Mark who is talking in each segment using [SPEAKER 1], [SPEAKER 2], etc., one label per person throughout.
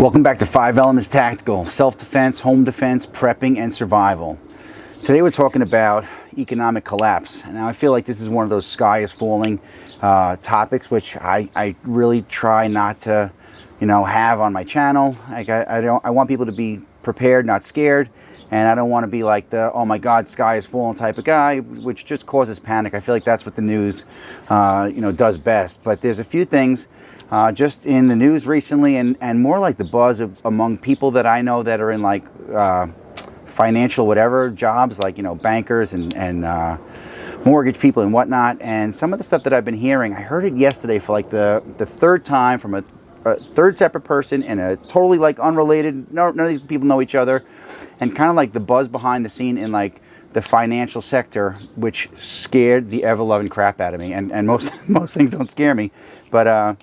[SPEAKER 1] Welcome back to 5 Elements Tactical, self-defense, home defense, prepping, and survival. Today we're talking about economic collapse. Now I feel like this is one of those sky is falling topics which I really try not to, have on my channel. I want people to be prepared, not scared, and I don't want to be like the oh my God, sky is falling type of guy, which just causes panic. I feel like that's what the news, does best. But there's a few things just in the news recently, and more like the buzz among people that I know that are in like financial whatever jobs, like bankers and mortgage people and whatnot. And some of the stuff that I've been hearing, I heard it yesterday for like the third time from a third separate person in a totally like unrelated. None of these people know each other, and kind of like the buzz behind the scene in like the financial sector, which scared the ever-loving crap out of me. And most things don't scare me, but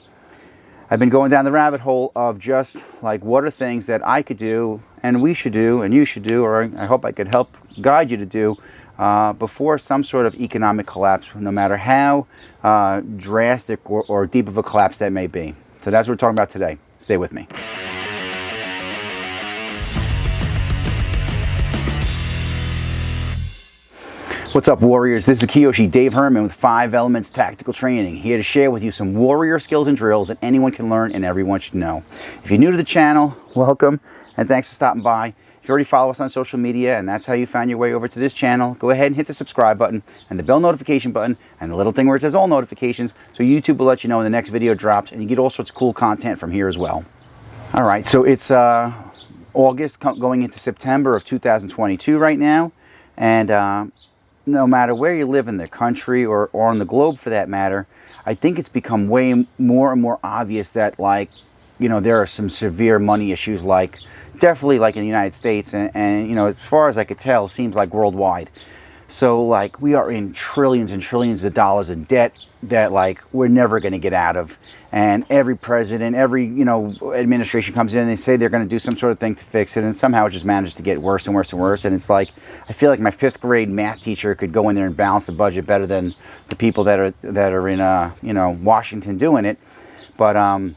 [SPEAKER 1] I've been going down the rabbit hole of just like what are things that I could do and we should do and you should do, or I hope I could help guide you to do before some sort of economic collapse, no matter how drastic or deep of a collapse that may be. So that's what we're talking about today. Stay with me. What's up, warriors? This is Kyoshi, Dave Herman with 5 Elements Tactical Training, here to share with you some warrior skills and drills that anyone can learn and everyone should know. If you're new to the channel, welcome, and thanks for stopping by. If you already follow us on social media and that's how you found your way over to this channel, go ahead and hit the subscribe button and the bell notification button and the little thing where it says all notifications, so YouTube will let you know when the next video drops, and you get all sorts of cool content from here as well. All right, so it's August going into September of 2022 right now, and no matter where you live in the country or on the globe for that matter, I think it's become way more and more obvious that there are some severe money issues, like definitely like in the United States, and as far as I could tell, it seems like worldwide. So like we are in trillions and trillions of dollars in debt that like we're never going to get out of. And every president, every administration comes in and they say they're going to do some sort of thing to fix it, and somehow it just manages to get worse and worse and worse. And it's like I feel like my 5th grade math teacher could go in there and balance the budget better than the people that are in Washington doing it. But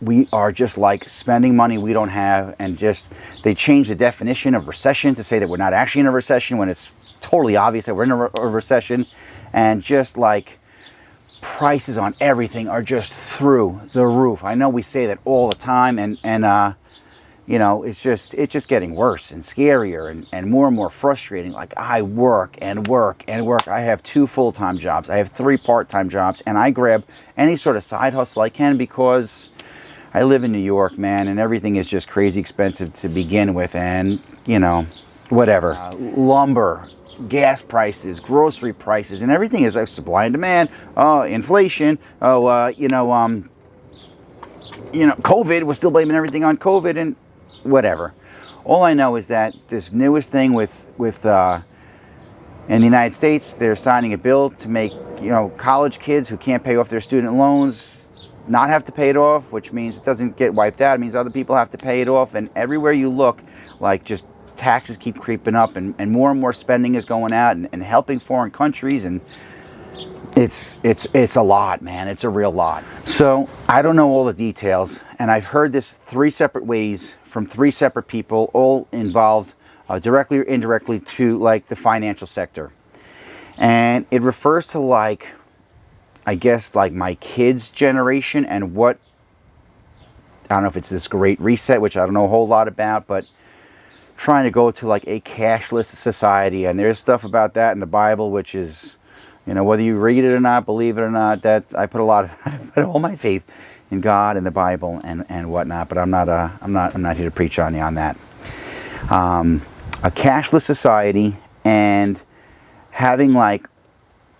[SPEAKER 1] we are just like spending money we don't have, and just they changed the definition of recession to say that we're not actually in a recession when it's totally obvious that we're in a recession. And just like prices on everything are just through the roof. I know we say that all the time, and it's just getting worse and scarier and more frustrating. Like I work and work and work. I have 2 full-time jobs. I have 3 part-time jobs, and I grab any sort of side hustle I can because I live in New York, man, and everything is just crazy expensive to begin with, and whatever. Lumber, gas prices, grocery prices, and everything is like supply and demand. Inflation. COVID. We're still blaming everything on COVID and whatever. All I know is that this newest thing with in the United States, they're signing a bill to make college kids who can't pay off their student loans not have to pay it off, which means it doesn't get wiped out. It means other people have to pay it off, and everywhere you look, like just taxes keep creeping up, and more spending is going out and helping foreign countries, and it's a lot, man. It's a real lot. So I don't know all the details, and I've heard this 3 separate ways from 3 separate people, all involved directly or indirectly to like the financial sector, and it refers to like, I guess, like my kids' generation, and what, I don't know if it's this great reset, which I don't know a whole lot about, but trying to go to like a cashless society. And there's stuff about that in the Bible, which is, whether you read it or not, believe it or not, that I put I put all my faith in God and the Bible and whatnot. But I'm not here to preach on you on that. A cashless society, and having like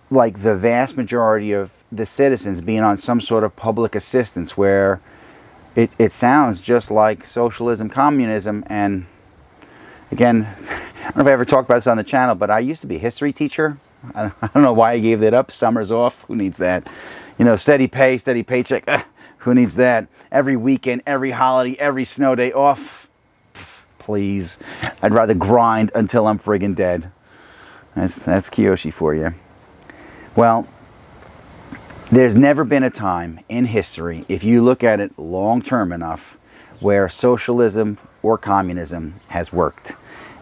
[SPEAKER 1] the vast majority of the citizens being on some sort of public assistance, where it sounds just like socialism, communism. And again, I don't know if I ever talked about this on the channel, but I used to be a history teacher. I don't know why I gave that up. Summers off, who needs that? Steady pay, steady paycheck, who needs that? Every weekend, every holiday, every snow day off, please. I'd rather grind until I'm friggin' dead. That's Kyoshi for you. Well, there's never been a time in history, if you look at it long term enough, where socialism or communism has worked.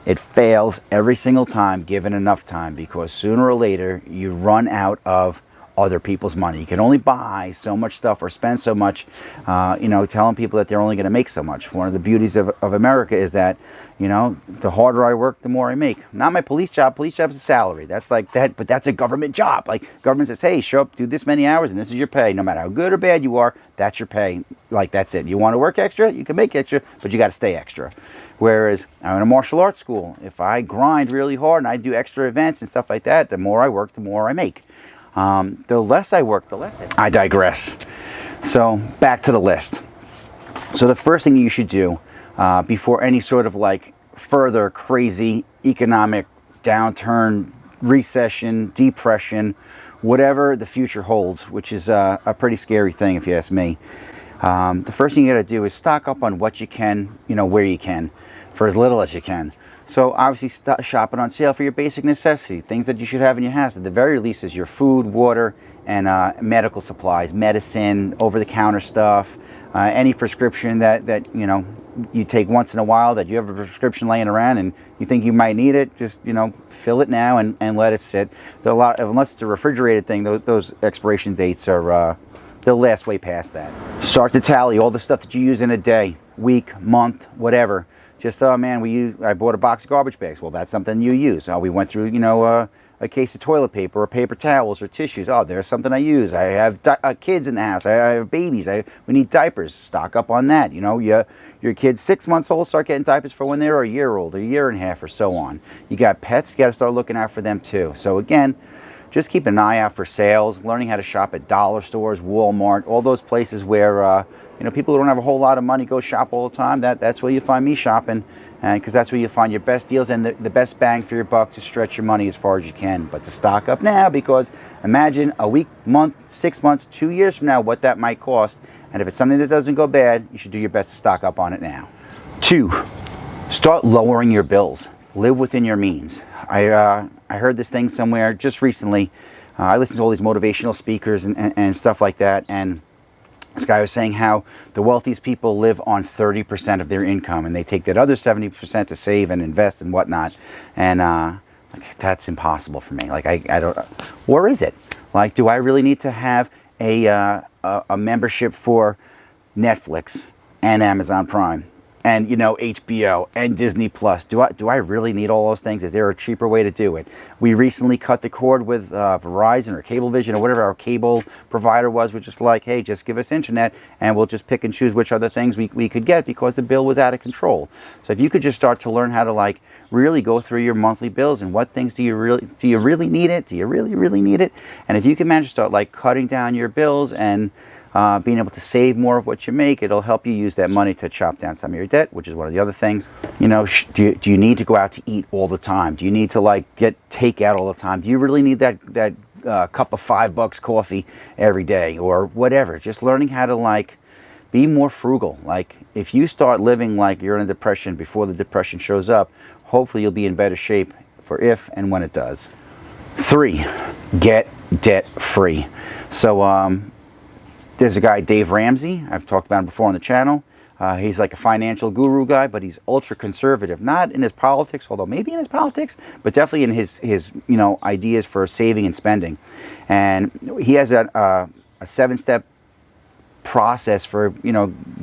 [SPEAKER 1] It fails every single time given enough time, because sooner or later you run out of other people's money. You can only buy so much stuff or spend so much, telling people that they're only going to make so much. One of the beauties of America is that, the harder I work, the more I make. Not my police job. Police job is a salary. That's like that, but that's a government job. Like, government says, hey, show up, do this many hours, and this is your pay. No matter how good or bad you are, that's your pay. Like, that's it. You want to work extra? You can make extra, but you got to stay extra. Whereas I'm in a martial arts school. If I grind really hard and I do extra events and stuff like that, the more I work, the more I make. The less I work, the less I digress. So back to the list. So the first thing you should do before any sort of like further crazy economic downturn, recession, depression, whatever the future holds, which is a pretty scary thing if you ask me. The first thing you got to do is stock up on what you can, where you can, for as little as you can. So obviously shopping on sale for your basic necessity, things that you should have in your house. At the very least is your food, water, and medical supplies, medicine, over-the-counter stuff, any prescription that you take once in a while, that you have a prescription laying around and you think you might need it, just fill it now and let it sit. Unless it's a refrigerated thing, those expiration dates are they'll last way past that. Start to tally all the stuff that you use in a day, week, month, whatever. Just, oh man, I bought a box of garbage bags. Well, that's something you use. We went through, a case of toilet paper or paper towels or tissues. Oh, there's something I use. I have kids in the house. I have babies. We need diapers. Stock up on that. Your kid's 6 months old, start getting diapers for when they're a year old, a year and a half, or so on. You got pets, you got to start looking out for them too. So again, just keep an eye out for sales, learning how to shop at dollar stores, Walmart, all those places where people who don't have a whole lot of money go shop all the time. That's where you find me shopping, and because that's where you find your best deals and the best bang for your buck to stretch your money as far as you can. But to stock up now, because imagine a week, month, 6 months, 2 years from now what that might cost. And if it's something that doesn't go bad, you should do your best to stock up on it now. 2, start lowering your bills. Live within your means. I heard this thing somewhere just recently. I listened to all these motivational speakers and stuff like that, and this guy was saying how the wealthiest people live on 30% of their income, and they take that other 70% to save and invest and whatnot. And that's impossible for me. Like, I don't. Or is it? Like, do I really need to have a membership for Netflix and Amazon Prime and HBO and Disney Plus? Do I really need all those things? Is there a cheaper way to do it? We recently cut the cord with Verizon or Cablevision or whatever our cable provider was. We're just like, hey, just give us internet and we'll just pick and choose which other things we could get, because the bill was out of control. So if you could just start to learn how to really go through your monthly bills and what things do you really need it? Do you really need it? And if you can manage to start cutting down your bills and being able to save more of what you make, it'll help you use that money to chop down some of your debt, which is one of the other things. Do you need to go out to eat all the time? Do you need to get takeout all the time? Do you really need that cup of $5 coffee every day or whatever? Just learning how to be more frugal. If you start living like you're in a depression before the depression shows up, hopefully you'll be in better shape for if and when it does. 3, get debt free. So there's a guy, Dave Ramsey. I've talked about him before on the channel. He's like a financial guru guy, but he's ultra conservative. Not in his politics, although maybe in his politics, but definitely in his ideas for saving and spending. And he has a 7-step process for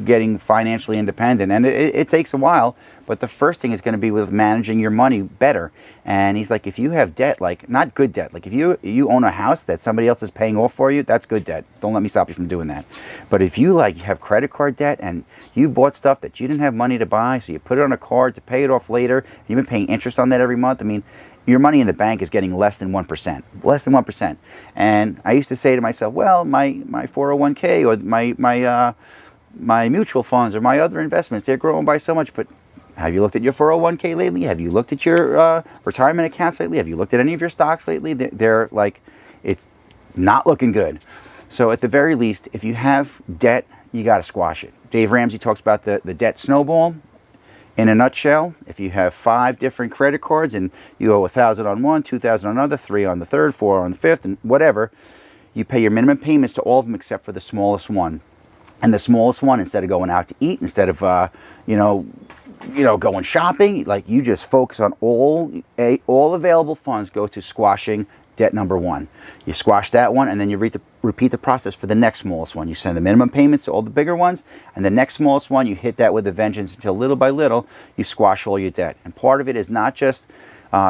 [SPEAKER 1] getting financially independent, and it takes a while, but the first thing is going to be with managing your money better. And he's like, if you have debt, not good debt, if you own a house that somebody else is paying off for you, that's good debt. Don't let me stop you from doing that. But if you have credit card debt and you bought stuff that you didn't have money to buy, so you put it on a card to pay it off later, you've been paying interest on that every month. Your money in the bank is getting less than 1%. Less than 1%. And I used to say to myself, well, my 401k or my mutual funds or my other investments, they're growing by so much. But have you looked at your 401k lately? Have you looked at your retirement accounts lately? Have you looked at any of your stocks lately? They're it's not looking good. So at the very least, if you have debt, you got to squash it. Dave Ramsey talks about the debt snowball. In a nutshell, if you have 5 different credit cards and you owe $1,000 on one, $2,000 on another, 3 on the third, 4 on the fifth, and whatever, you pay your minimum payments to all of them except for the smallest one. And the smallest one, instead of going out to eat, instead of going shopping, like you just focus on all available funds go to squashing debt number 1. You squash that one, and then you repeat the process for the next smallest one. You send the minimum payments to all the bigger ones, and the next smallest one, you hit that with a vengeance until little by little, you squash all your debt. And part of it is not just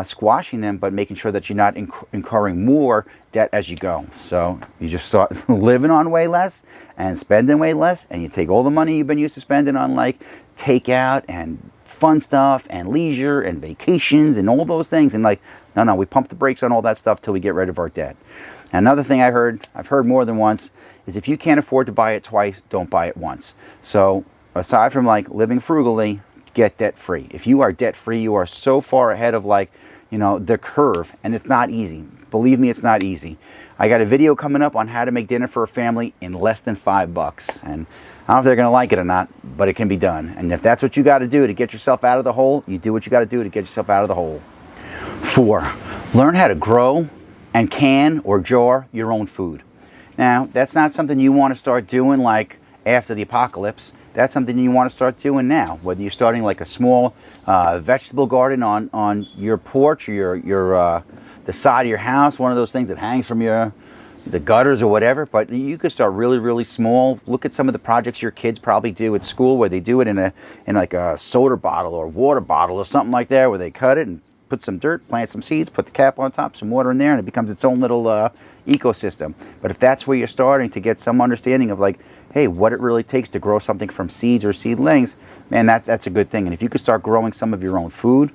[SPEAKER 1] squashing them, but making sure that you're not incurring more debt as you go. So you just start living on way less and spending way less, and you take all the money you've been used to spending on like takeout and fun stuff and leisure and vacations and all those things, and like, no, we pump the brakes on all that stuff till we get rid of our debt. And another thing I've heard more than once, is if you can't afford to buy it twice, don't buy it once. So aside from like living frugally, get debt free. If you are debt free, you are so far ahead of like, the curve, and it's not easy. Believe me, it's not easy. I got a video coming up on how to make dinner for a family in less than $5, and I don't know if they're going to like it or not, but it can be done. And if that's what you got to do to get yourself out of the hole, you do what you got to do to get yourself out of the hole. 4, learn how to grow and can or jar your own food. Now, that's not something you want to start doing like after the apocalypse. That's something you want to start doing now. Whether you're starting like a small vegetable garden on your porch or the side of your house, one of those things that hangs from the gutters or whatever, but you could start really, really small. Look at some of the projects your kids probably do at school, where they do it in like a soda bottle or water bottle or something like that, where they cut it and put some dirt, plant some seeds, put the cap on top, some water in there, and it becomes its own little ecosystem. But if that's where you're starting to get some understanding of like, hey, what it really takes to grow something from seeds or seedlings, man, that's a good thing. And if you could start growing some of your own food,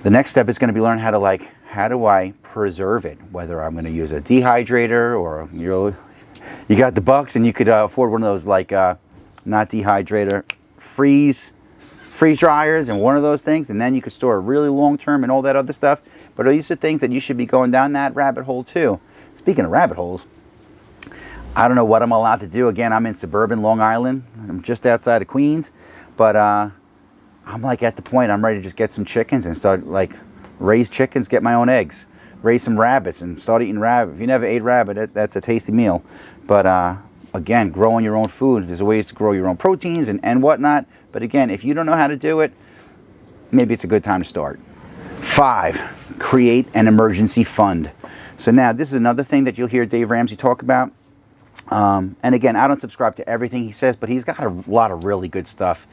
[SPEAKER 1] the next step is going to be learn how to like, how do I preserve it? Whether I'm going to use a dehydrator, or you got the bucks and you could afford one of those like not dehydrator, freeze dryers, and one of those things, and then you could store it really long term and all that other stuff. But these are things that you should be going down that rabbit hole too. Speaking of rabbit holes, I don't know what I'm allowed to do. Again, I'm in suburban Long Island. I'm just outside of Queens, but I'm like at the point I'm ready to just get some chickens and start like raise chickens, get my own eggs, raise some rabbits and start eating rabbit. If you never ate rabbit, that's a tasty meal. But again, growing your own food, there's ways to grow your own proteins and whatnot. But again, if you don't know how to do it, maybe it's a good time to start. 5, create an emergency fund. So now this is another thing that you'll hear Dave Ramsey talk about. And again, I don't subscribe to everything he says, but he's got a lot of really good stuff.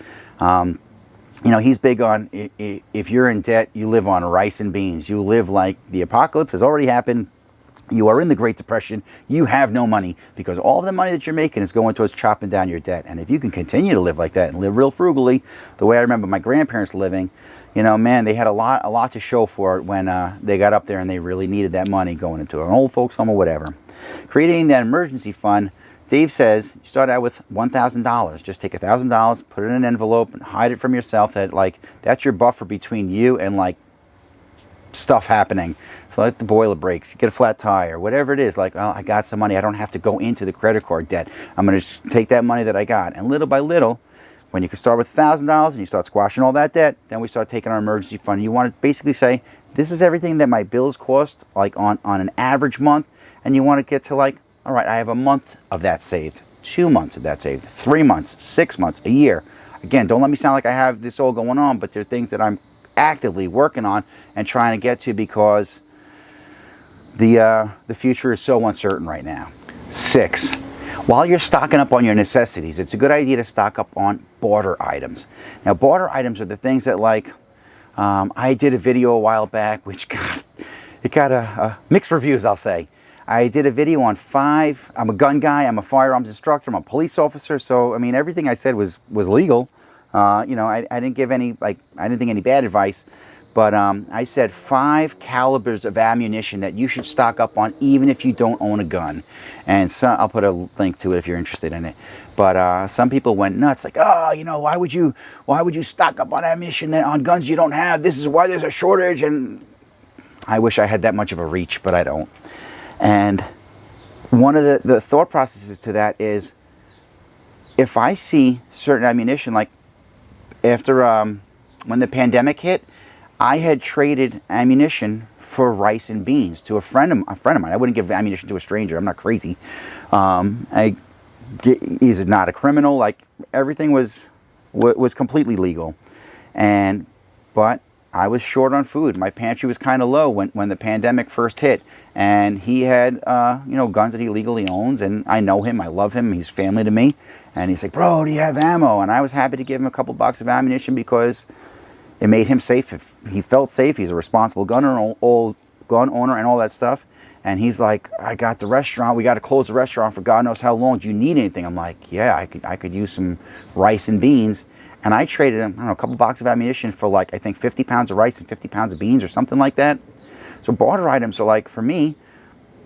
[SPEAKER 1] He's big on, if you're in debt, you live on rice and beans. You live like the apocalypse has already happened. You are in the Great Depression. You have no money, because all of the money that you're making is going towards chopping down your debt. And if you can continue to live like that and live real frugally, the way I remember my grandparents living, man, they had a lot to show for it when they got up there and they really needed that money going into an old folks home or whatever. Creating that emergency fund, Dave says, you start out with $1,000. Just take $1,000, put it in an envelope, and hide it from yourself. That's your buffer between you and like stuff happening. So like the boiler breaks, you get a flat tire, whatever it is, like, oh, I got some money, I don't have to go into the credit card debt. I'm going to just take that money that I got. And little by little, when you can start with $1,000 and you start squashing all that debt, then we start taking our emergency fund. You want to basically say, this is everything that my bills cost, like on an average month, and you want to get to like, all right, I have a month of that saved, 2 months of that saved, 3 months, 6 months, a year. Again, don't let me sound like I have this all going on, but there are things that I'm actively working on and trying to get to, because the future is so uncertain right now. 6, while you're stocking up on your necessities, it's a good idea to stock up on barter items. Now, barter items are the things that, like, I did a video a while back, which got mixed reviews, I'll say. I did a video on 5. I'm a gun guy, I'm a firearms instructor, I'm a police officer, so I mean everything I said was legal. I didn't give any, I didn't think any bad advice, but I said 5 calibers of ammunition that you should stock up on even if you don't own a gun. And so I'll put a link to it if you're interested in it. But some people went nuts, like, oh, why would you stock up on ammunition on guns you don't have? This is why there's a shortage. And I wish I had that much of a reach, but I don't. And one of the thought processes to that is, if I see certain ammunition, like after when the pandemic hit, I had traded ammunition for rice and beans to a friend of mine. I wouldn't give ammunition to a stranger. I'm not crazy. I he's not a criminal. Like, everything was completely legal. But I was short on food. My pantry was kind of low when the pandemic first hit. And he had, guns that he legally owns. And I know him. I love him. He's family to me. And he's like, bro, do you have ammo? And I was happy to give him a couple boxes of ammunition because it made him safe. He felt safe. He's a responsible gun owner and all that stuff. And he's like, I got the restaurant. We got to close the restaurant for God knows how long. Do you need anything? I'm like, yeah, I could use some rice and beans. And I traded him, I don't know, a couple boxes of ammunition for, like, I think 50 pounds of rice and 50 pounds of beans or something like that. So barter items are, like, for me,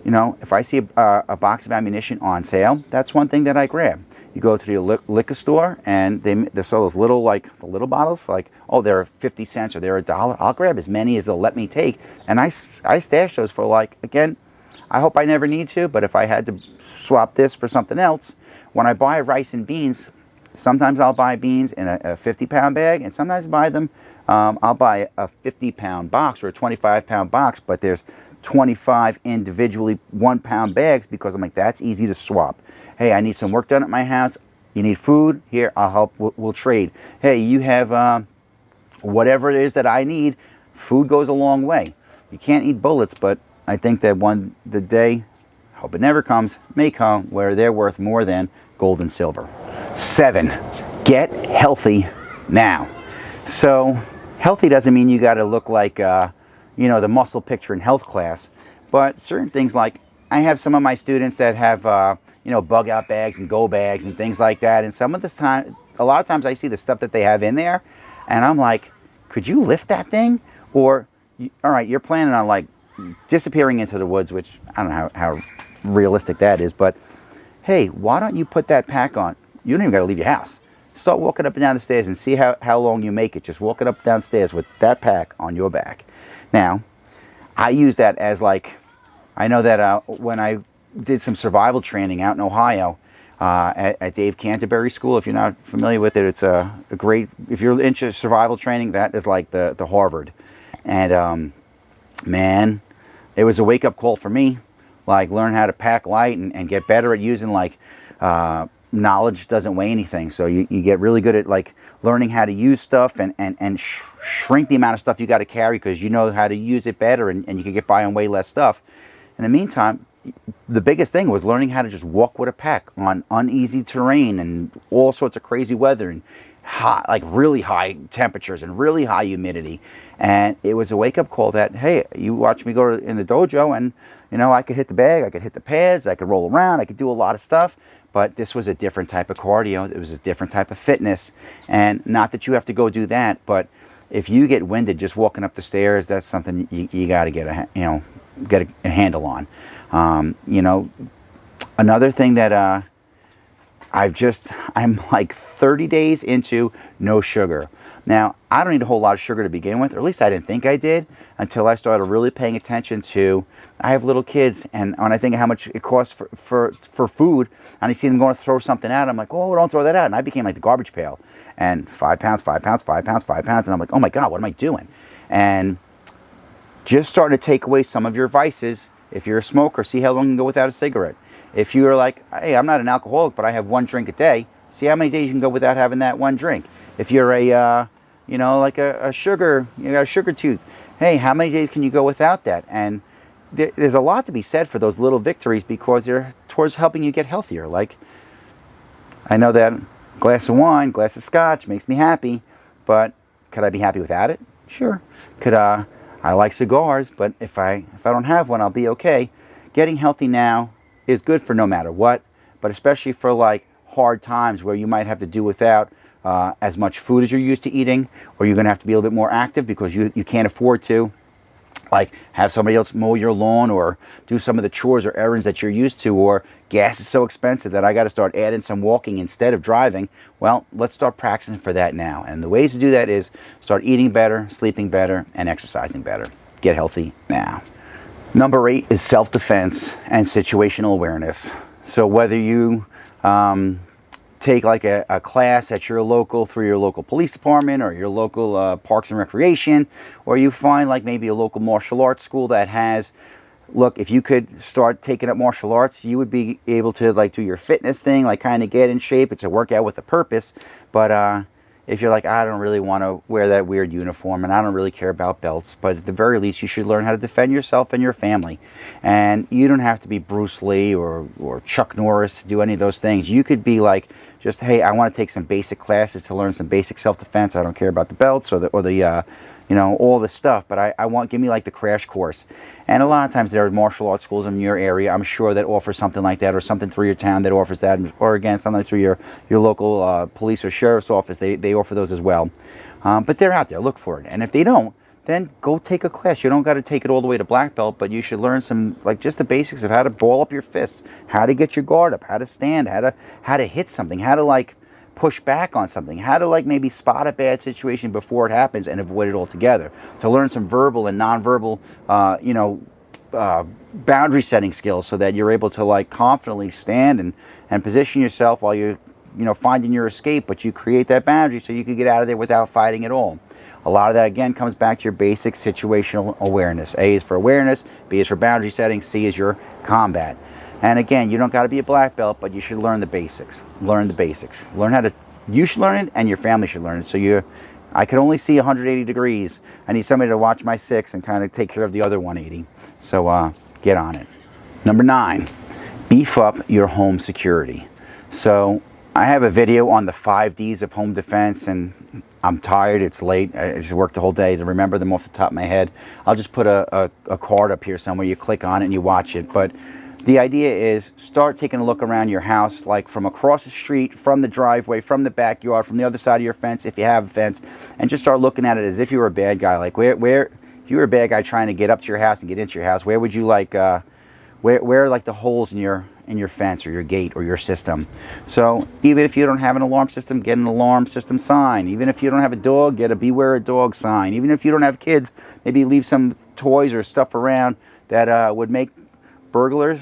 [SPEAKER 1] if I see a box of ammunition on sale, that's one thing that I grab. You go to the liquor store and they sell those little, like, the little bottles for, like, oh, they're 50 cents or they're $1. I'll grab as many as they'll let me take. And I stash those for, like, again, I hope I never need to, but if I had to swap this for something else, when I buy rice and beans, sometimes I'll buy beans in a 50-pound bag, and sometimes I'll buy a 50-pound box or a 25-pound box, but there's 25 individually 1-pound bags because I'm like, that's easy to swap. Hey, I need some work done at my house. You need food? Here, I'll help. We'll trade. Hey, you have whatever it is that I need. Food goes a long way. You can't eat bullets, but I think that the day, hope it never comes, may come where they're worth more than gold and silver. 7, get healthy now. So healthy doesn't mean you got to look like, the muscle picture in health class. But certain things, like I have some of my students that have, bug out bags and go bags and things like that. And a lot of times I see the stuff that they have in there and I'm like, could you lift that thing? Or, all right, you're planning on, like, disappearing into the woods, which I don't know how realistic that is, but hey, why don't you put that pack on? You don't even got to leave your house. Start walking up and down the stairs and see how long you make it. Just walking up and down the stairs with that pack on your back. Now, I use that as, like, I know that when I did some survival training out in Ohio at Dave Canterbury School, if you're not familiar with it, it's a great, if you're into survival training, that is like the Harvard. And man, it was a wake-up call for me. Like, learn how to pack light and get better at using, like, knowledge doesn't weigh anything. So you get really good at, like, learning how to use stuff and shrink the amount of stuff you got to carry because you know how to use it better and you can get by on way less stuff. In the meantime, the biggest thing was learning how to just walk with a pack on uneasy terrain and all sorts of crazy weather and hot, like really high temperatures and really high humidity. And it was a wake-up call that, hey, you watch me go in the dojo and, I could hit the bag, I could hit the pads, I could roll around, I could do a lot of stuff. But this was a different type of cardio. It was a different type of fitness. And not that you have to go do that, but if you get winded just walking up the stairs, that's something you got to get a handle on. Another thing that I'm like 30 days into no sugar. Now, I don't eat a whole lot of sugar to begin with, or at least I didn't think I did, until I started really paying attention to, I have little kids, and when I think of how much it costs for food, and I see them going to throw something out, I'm like, oh, don't throw that out. And I became like the garbage pail. And 5 pounds, 5 pounds, 5 pounds, 5 pounds, and I'm like, oh my God, what am I doing? And just start to take away some of your vices. If you're a smoker, see how long you can go without a cigarette. If you're like, hey, I'm not an alcoholic, but I have 1 drink a day, see how many days you can go without having that 1 drink. If you're a, like a sugar, you got a sugar tooth, hey, how many days can you go without that? And there's a lot to be said for those little victories because they're towards helping you get healthier. Like, I know that glass of wine, glass of scotch makes me happy, but could I be happy without it? Sure. I like cigars, but if I don't have one, I'll be okay. Getting healthy now is good for no matter what, but especially for, like, hard times where you might have to do without as much food as you're used to eating, or you're going to have to be a little bit more active because you can't afford to, like, have somebody else mow your lawn or do some of the chores or errands that you're used to, or gas is so expensive that I got to start adding some walking instead of driving. Well, let's start practicing for that now. And the ways to do that is start eating better, sleeping better, and exercising better. Get healthy now. Number 8 is self-defense and situational awareness. So whether you take like a class at your local, through your local police department or your local parks and recreation, or you find like maybe a local martial arts school that has look, if you could start taking up martial arts, you would be able to like do your fitness thing, like kind of get in shape. It's a workout with a purpose. But if you're like, I don't really want to wear that weird uniform and I don't really care about belts, but at the very least you should learn how to defend yourself and your family. And you don't have to be Bruce Lee or Chuck Norris to do any of those things. You could be like, just, hey, I want to take some basic classes to learn some basic self-defense. I don't care about the belts or the you know, all this stuff, but I want, give me like the crash course. And a lot of times there are martial arts schools in your area, I'm sure, that offer something like that, or something through your town that offers that, or again, sometimes through your local police or sheriff's office, they offer those as well. But they're out there, look for it. And if they don't, then go take a class. You don't got to take it all the way to black belt, but you should learn some, like, just the basics of how to ball up your fists, how to get your guard up, how to stand, how to hit something, how to like push back on something, how to like maybe spot a bad situation before it happens and avoid it altogether, to learn some verbal and non-verbal you know, boundary setting skills, so that you're able to like confidently stand and position yourself while you're, you know, finding your escape, but you create that boundary so you can get out of there without fighting at all. A lot of that again comes back to your basic situational awareness. A is for awareness, B is for boundary setting, C is your combat. And again, you don't got to be a black belt, but you should learn the basics. Learn the basics. Learn how to, you should learn it and your family should learn it. So I can only see 180 degrees. I need somebody to watch my 6 and kind of take care of the other 180. So get on it. Number 9, beef up your home security. So I have a video on the 5 Ds of home defense, and I'm tired, it's late, I just worked the whole day to remember them off the top of my head. I'll just put a card up here somewhere, you click on it and you watch it. But the idea is, start taking a look around your house, like from across the street, from the driveway, from the backyard, from the other side of your fence, if you have a fence, and just start looking at it as if you were a bad guy. Like where if you were a bad guy trying to get up to your house and get into your house, where would you like, where are like the holes in your fence or your gate or your system? So even if you don't have an alarm system, get an alarm system sign. Even if you don't have a dog, get a beware a dog sign. Even if you don't have kids, maybe leave some toys or stuff around that would make burglars.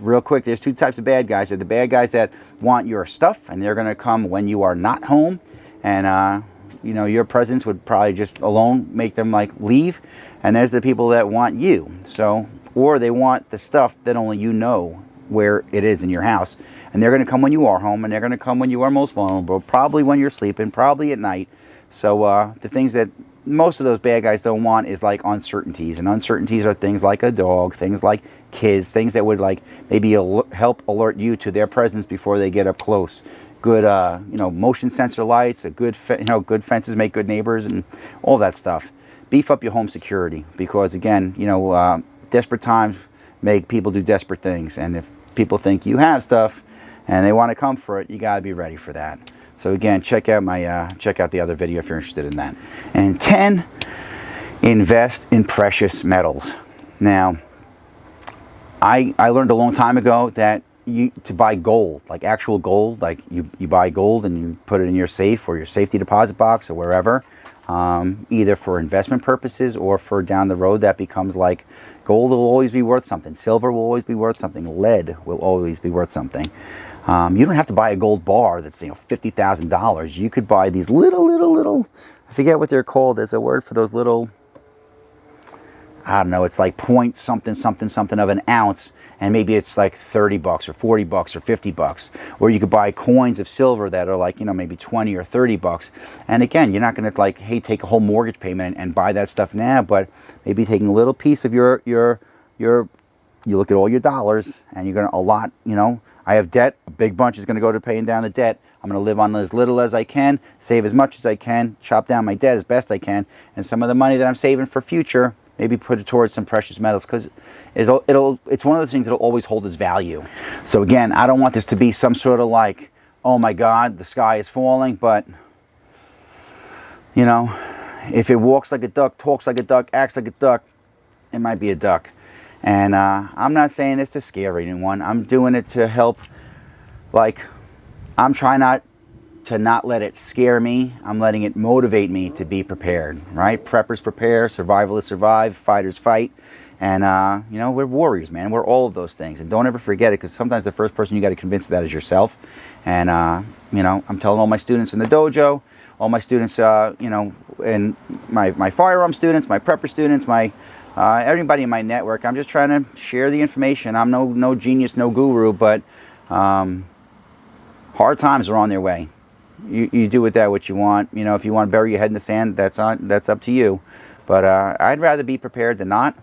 [SPEAKER 1] Real quick, there's 2 types of bad guys. There's the bad guys that want your stuff, and they're going to come when you are not home, and you know, your presence would probably just alone make them like leave. And there's the people that want you. So, or they want the stuff that only you know where it is in your house, and they're going to come when you are home, and they're going to come when you are most vulnerable, probably when you're sleeping, probably at night. So the things that most of those bad guys don't want is like uncertainties, and uncertainties are things like a dog, things like kids, things that would like maybe help alert you to their presence before they get up close. Good you know, motion sensor lights, a good you know, good fences make good neighbors, and all that stuff. Beef up your home security, because again, you know, desperate times make people do desperate things, and if people think you have stuff and they want to come for it, you got to be ready for that. So again, check out my check out the other video if you're interested in that. And 10, invest in precious metals. Now, I learned a long time ago that to buy gold, like actual gold, like you buy gold and you put it in your safe or your safety deposit box or wherever, either for investment purposes or for down the road that becomes like, gold will always be worth something, silver will always be worth something, lead will always be worth something. You don't have to buy a gold bar that's, you know, $50,000. You could buy these little, I forget what they're called. There's a word for those little, I don't know, it's like point something of an ounce, and maybe it's like 30 bucks or 40 bucks or 50 bucks. Or you could buy coins of silver that are like, you know, maybe 20 or 30 bucks. And again, you're not going to like, hey, take a whole mortgage payment and buy that stuff now, but maybe taking a little piece of you look at all your dollars and you're going to allot, you know, I have debt, a big bunch is going to go to paying down the debt. I'm going to live on as little as I can, save as much as I can, chop down my debt as best I can, and some of the money that I'm saving for future, maybe put it towards some precious metals, because it's one of those things that'll always hold its value. So again, I don't want this to be some sort of like, oh my God, the sky is falling, but you know, if it walks like a duck, talks like a duck, acts like a duck, it might be a duck. And I'm not saying this to scare anyone. I'm doing it to help, like, I'm trying not to let it scare me. I'm letting it motivate me to be prepared, right? Preppers prepare, survivalists survive, fighters fight. And, you know, we're warriors, man. We're all of those things. And don't ever forget it, because sometimes the first person you got to convince of that is yourself. And, you know, I'm telling all my students in the dojo, all my students, you know, and my firearm students, my prepper students, my everybody in my network. I'm just trying to share the information. I'm no genius, no guru, but hard times are on their way. You do with that what you want. You know, if you want to bury your head in the sand, that's up to you. But I'd rather be prepared than not.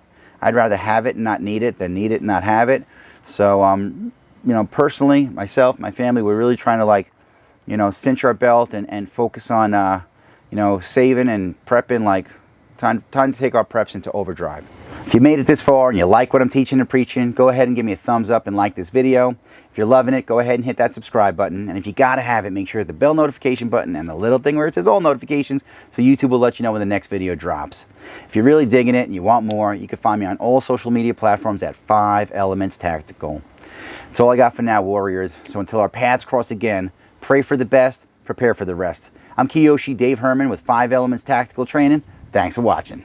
[SPEAKER 1] I'd rather have it and not need it than need it and not have it. So, you know, personally, myself, my family, we're really trying to, like, you know, cinch our belt and focus on, you know, saving and prepping, like, time to take our preps into overdrive. If you made it this far and you like what I'm teaching and preaching, go ahead and give me a thumbs up and like this video. If you're loving it, go ahead and hit that subscribe button. And if you gotta have it, make sure to hit the bell notification button and the little thing where it says all notifications, so YouTube will let you know when the next video drops. If you're really digging it and you want more, you can find me on all social media platforms at 5 Elements Tactical. That's all I got for now, warriors. So until our paths cross again, pray for the best, prepare for the rest. I'm Kyoshi, Dave Herman with 5 Elements Tactical Training. Thanks for watching.